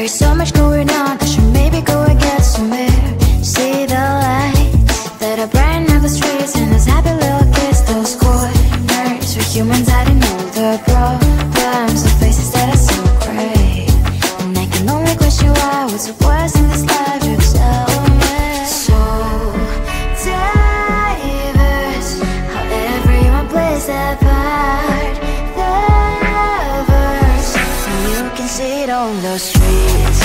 So much going on, I should maybe go and get some air. See the lights that are brighten up the streets, and those happy little kids, those corners where humans hiding all the problems, the faces that are so gray. And I can only question why, what's the worst in this life, you tell me. So diverse, how everyone plays their part. The verse, and you can see it on the streets.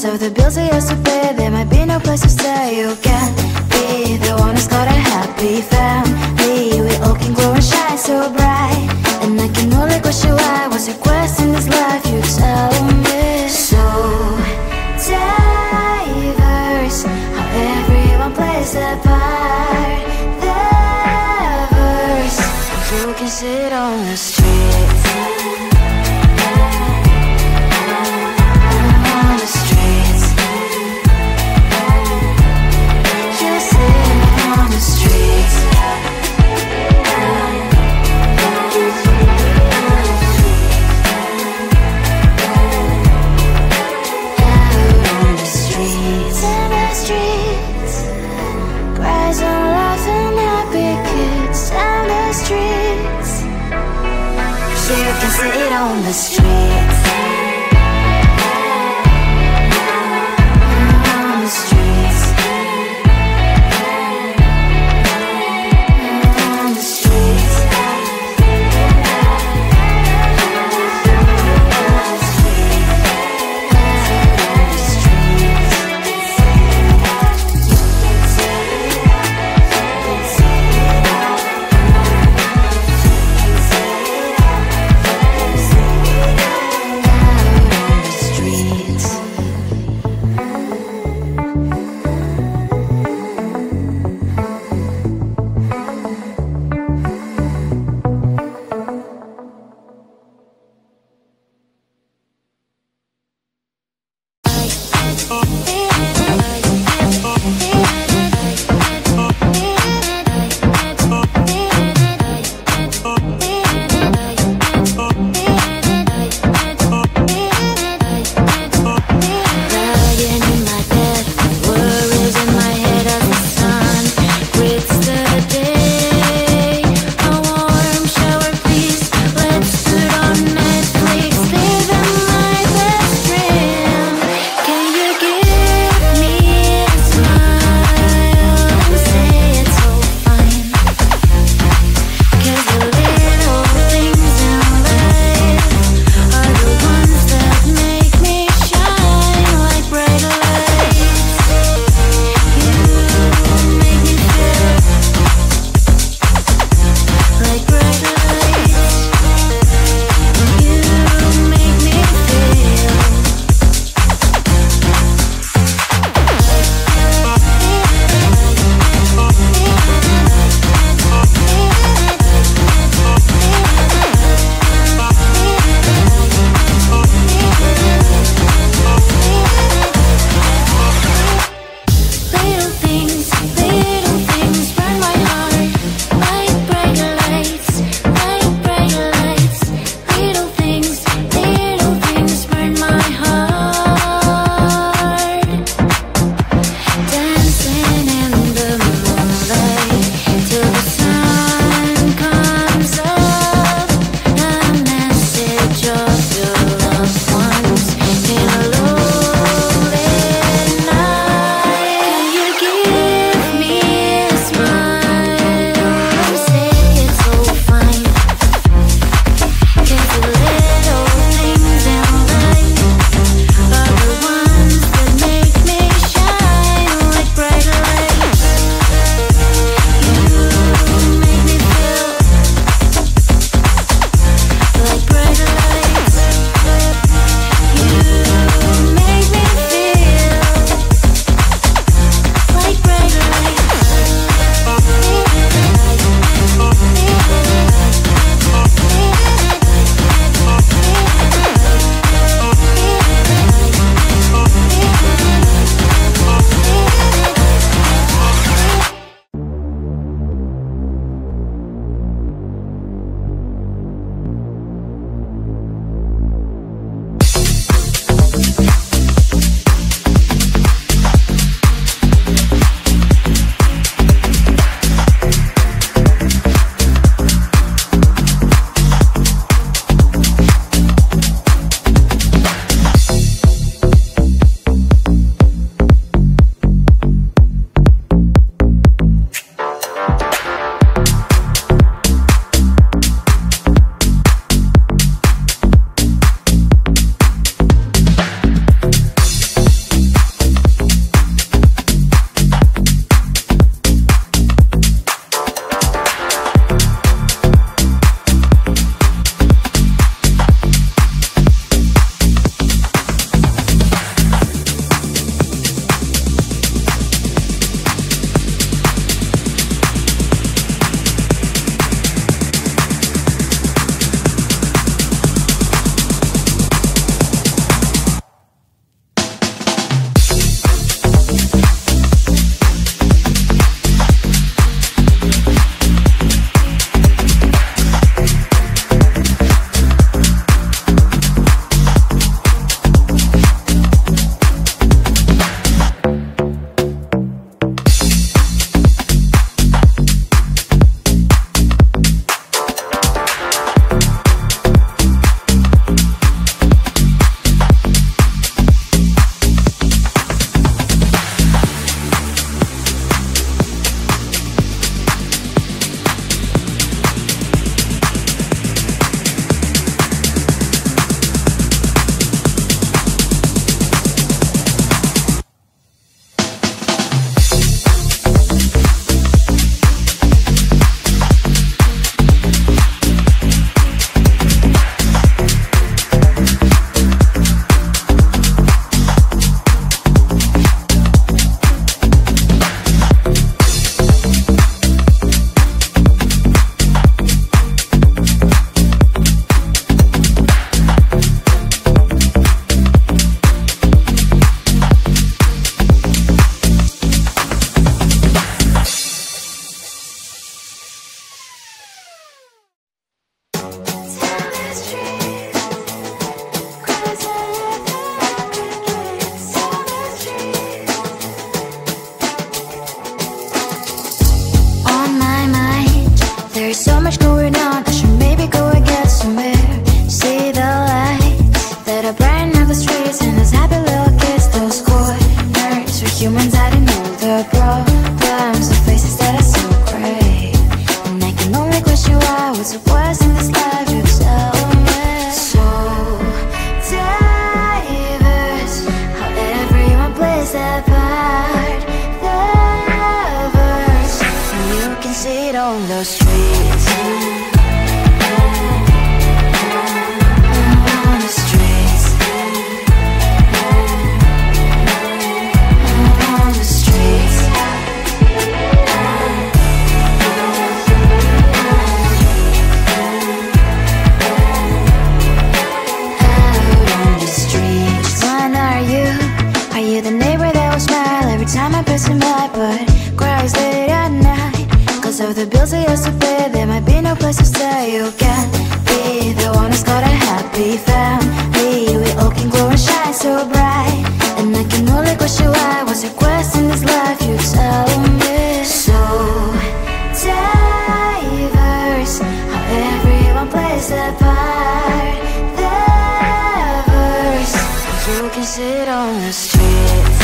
Of the bills I used to pay, there might be no place to stay. You can't be the one who's got a happy family. We all can glow and shine so bright, and I can only question why. What's your quest in this life, you tell me. So diverse, how everyone plays their part. The verse, you can sit on the street. Sit on the streets. On the streets. On the streets. the problems, the faces that are so gray. And I can only question why, what's the worst in this life, you tell me. So diverse, how everyone plays their part. The verse, and you can see it on the streets. Of the bills I used to pay, there might be no place to stay. You can't be the one who's got a happy family. We all can glow and shine so bright, and I can only question why. What's your quest in this life, you tell me. So diverse, how everyone plays their part. The verse, you can sit on the streets.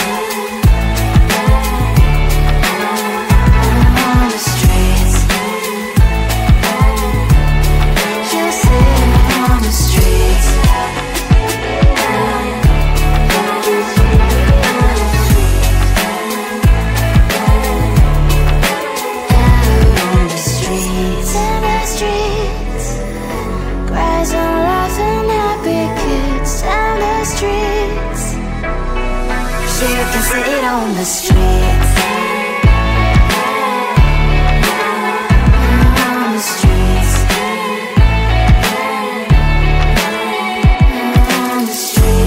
Sit on the streets. On the streets. On the streets.